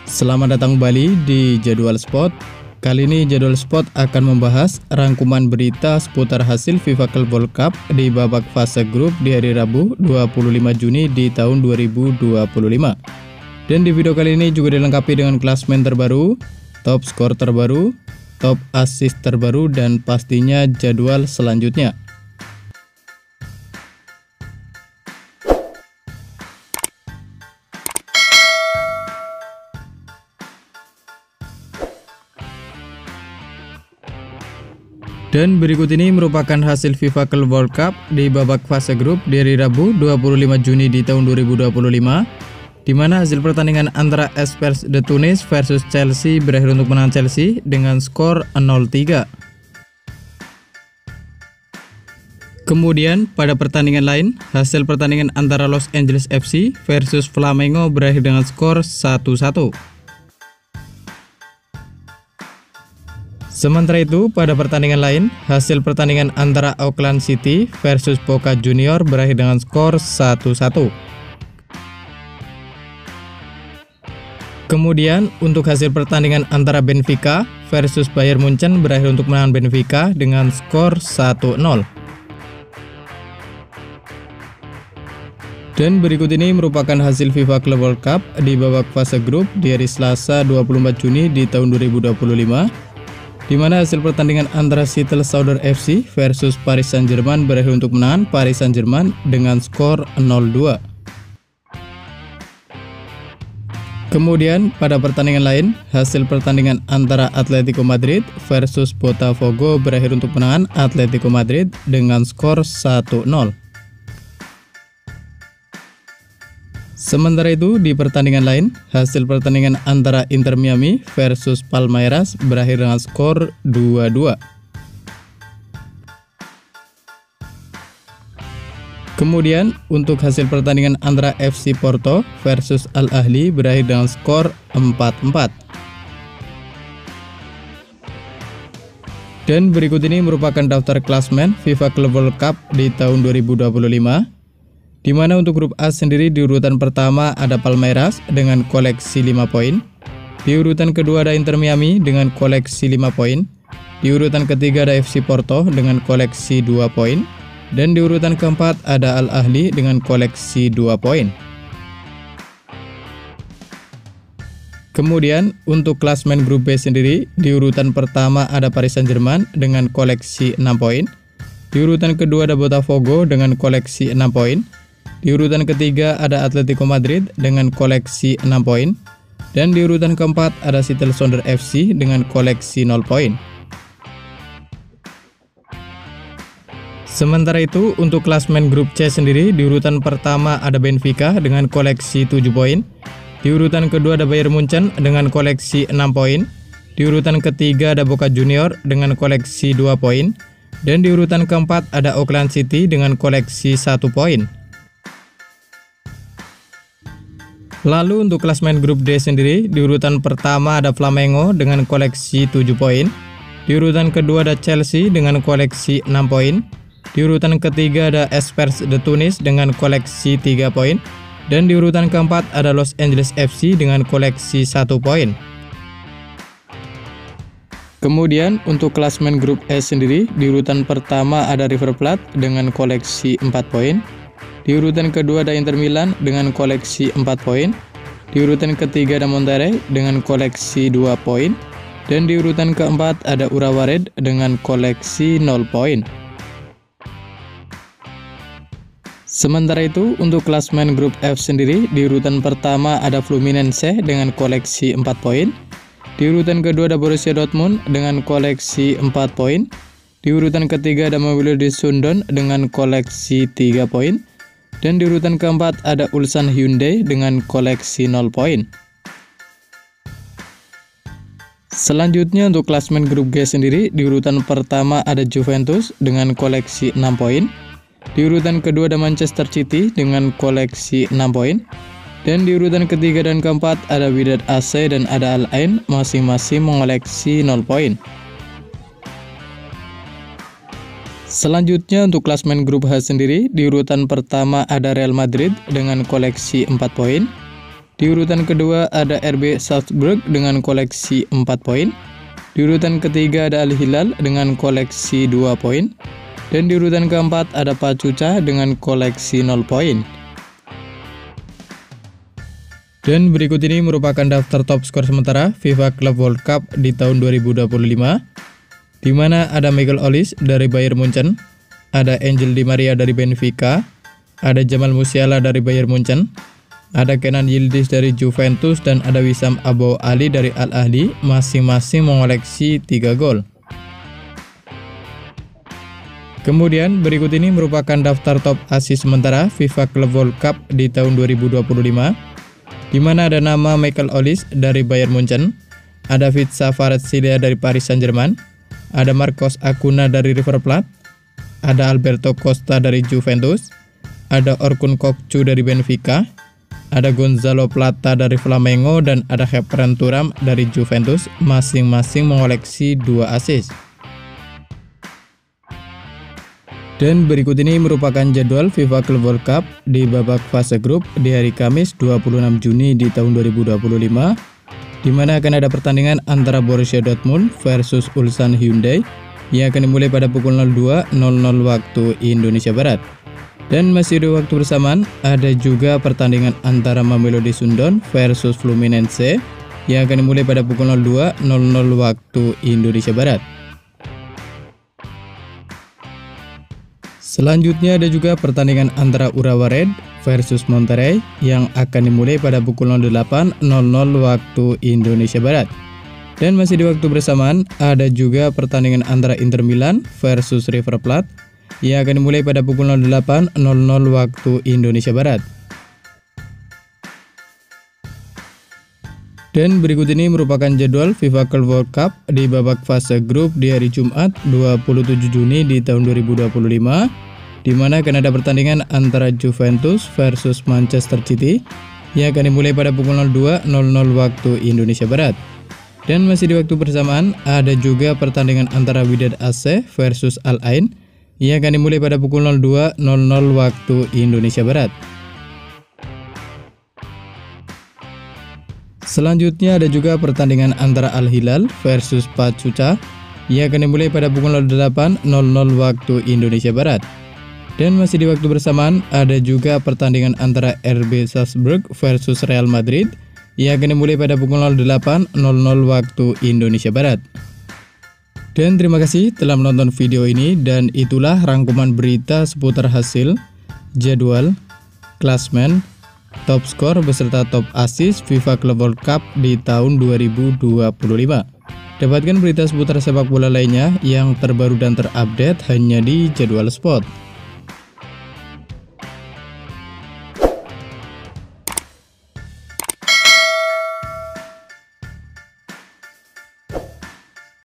Selamat datang kembali di Jadwal Sport. Kali ini Jadwal Sport akan membahas rangkuman berita seputar hasil FIFA Club World Cup di babak fase grup di hari Rabu 25 Juni di tahun 2025. Dan di video kali ini juga dilengkapi dengan klasmen terbaru, top skor terbaru, top assist terbaru, dan pastinya jadwal selanjutnya. Dan berikut ini merupakan hasil FIFA Club World Cup di babak fase grup di hari Rabu 25 Juni di tahun 2025, di mana hasil pertandingan antara Espers de Tunis versus Chelsea berakhir untuk menang Chelsea dengan skor 0-3. Kemudian pada pertandingan lain, hasil pertandingan antara Los Angeles FC versus Flamengo berakhir dengan skor 1-1. Sementara itu, pada pertandingan lain, hasil pertandingan antara Auckland City versus Boca Junior berakhir dengan skor 1-1. Kemudian, untuk hasil pertandingan antara Benfica versus Bayern Munchen berakhir untuk menang Benfica dengan skor 1-0. Dan berikut ini merupakan hasil FIFA Club World Cup di babak fase grup di hari Selasa 24 Juni di tahun 2025. Di mana hasil pertandingan antara Seattle Sounders FC versus Paris Saint-Germain berakhir untuk menang Paris Saint-Germain dengan skor 0-2. Kemudian pada pertandingan lain, hasil pertandingan antara Atletico Madrid versus Botafogo berakhir untuk menang Atletico Madrid dengan skor 1-0. Sementara itu, di pertandingan lain, hasil pertandingan antara Inter Miami versus Palmeiras berakhir dengan skor 2-2. Kemudian, untuk hasil pertandingan antara FC Porto versus Al Ahly berakhir dengan skor 4-4. Dan berikut ini merupakan daftar klasmen FIFA Club World Cup di tahun 2025. Di mana untuk grup A sendiri di urutan pertama ada Palmeiras dengan koleksi 5 poin. Di urutan kedua ada Inter Miami dengan koleksi 5 poin. Di urutan ketiga ada FC Porto dengan koleksi 2 poin. Dan di urutan keempat ada Al Ahly dengan koleksi 2 poin. Kemudian untuk klasmen grup B sendiri di urutan pertama ada Paris Saint-Germain dengan koleksi 6 poin. Di urutan kedua ada Botafogo dengan koleksi 6 poin. Di urutan ketiga ada Atletico Madrid dengan koleksi 6 poin. Dan di urutan keempat ada Seattle Sounders FC dengan koleksi 0 poin. Sementara itu, untuk klasmen grup C sendiri, di urutan pertama ada Benfica dengan koleksi 7 poin. Di urutan kedua ada Bayern Munchen dengan koleksi 6 poin. Di urutan ketiga ada Boca Junior dengan koleksi 2 poin. Dan di urutan keempat ada Auckland City dengan koleksi 1 poin. Lalu untuk klasmen grup D sendiri, di urutan pertama ada Flamengo dengan koleksi 7 poin. Di urutan kedua ada Chelsea dengan koleksi 6 poin. Di urutan ketiga ada Espers de Tunis dengan koleksi 3 poin. Dan di urutan keempat ada Los Angeles FC dengan koleksi 1 poin. Kemudian untuk klasmen grup E sendiri, di urutan pertama ada River Plate dengan koleksi 4 poin. Di urutan kedua ada Inter Milan dengan koleksi 4 poin. Di urutan ketiga ada Monterrey dengan koleksi 2 poin. Dan di urutan keempat ada Urawa Red dengan koleksi 0 poin. Sementara itu, untuk klasmen grup F sendiri, di urutan pertama ada Fluminense dengan koleksi 4 poin. Di urutan kedua ada Borussia Dortmund dengan koleksi 4 poin. Di urutan ketiga ada Mamelodi Sundowns dengan koleksi 3 poin. Dan di urutan keempat ada Ulsan Hyundai dengan koleksi 0 poin. Selanjutnya untuk klasmen grup G sendiri, di urutan pertama ada Juventus dengan koleksi 6 poin. Di urutan kedua ada Manchester City dengan koleksi 6 poin. Dan di urutan ketiga dan keempat ada Wydad AC dan ada Al Ain masing-masing mengoleksi 0 poin. Selanjutnya untuk klasmen grup H sendiri, di urutan pertama ada Real Madrid dengan koleksi 4 poin. Di urutan kedua ada RB Salzburg dengan koleksi 4 poin. Di urutan ketiga ada Al Hilal dengan koleksi 2 poin. Dan di urutan keempat ada Pachuca dengan koleksi 0 poin. Dan berikut ini merupakan daftar top skor sementara FIFA Club World Cup di tahun 2025, di mana ada Michael Olise dari Bayern Munchen, ada Angel Di Maria dari Benfica, ada Jamal Musiala dari Bayern Munchen, ada Kenan Yildiz dari Juventus, dan ada Wissam Abou Ali dari Al Ahly, masing-masing mengoleksi 3 gol. Kemudian berikut ini merupakan daftar top asis sementara FIFA Club World Cup di tahun 2025, di mana ada nama Michael Olise dari Bayern Munchen, ada Vitsa Kvaratskhelia dari Paris Saint-Germain, ada Marcos Acuna dari River Plate, ada Alberto Costa dari Juventus, ada Orkun Kokcu dari Benfica, ada Gonzalo Plata dari Flamengo, dan ada Khephren Thuram dari Juventus, masing-masing mengoleksi 2 assist. Dan berikut ini merupakan jadwal FIFA Club World Cup di babak fase grup di hari Kamis 26 Juni di tahun 2025, di mana akan ada pertandingan antara Borussia Dortmund versus Ulsan Hyundai yang akan dimulai pada pukul 02.00 waktu Indonesia Barat. Dan masih di waktu bersamaan ada juga pertandingan antara Mamelodi Sundowns versus Fluminense yang akan dimulai pada pukul 02.00 waktu Indonesia Barat. Selanjutnya ada juga pertandingan antara Urawa Red versus Monterrey yang akan dimulai pada pukul 08.00 waktu Indonesia Barat. Dan masih di waktu bersamaan ada juga pertandingan antara Inter Milan versus River Plate yang akan dimulai pada pukul 08.00 waktu Indonesia Barat. Dan berikut ini merupakan jadwal FIFA Club World Cup di babak fase grup di hari Jumat 27 Juni di tahun 2025, di mana akan ada pertandingan antara Juventus versus Manchester City yang akan dimulai pada pukul 02.00 waktu Indonesia Barat. Dan masih di waktu bersamaan ada juga pertandingan antara Wydad AC versus Al Ain yang akan dimulai pada pukul 02.00 waktu Indonesia Barat. Selanjutnya ada juga pertandingan antara Al Hilal versus Pachuca yang akan dimulai pada pukul 08.00 waktu Indonesia Barat. Dan masih di waktu bersamaan ada juga pertandingan antara RB Salzburg versus Real Madrid yang akan dimulai pada pukul 08.00 waktu Indonesia Barat. Dan terima kasih telah menonton video ini, dan itulah rangkuman berita seputar hasil, jadwal, klasmen, top skor beserta top assist FIFA Club World Cup di tahun 2025. Dapatkan berita seputar sepak bola lainnya yang terbaru dan terupdate hanya di Jadwal Sport.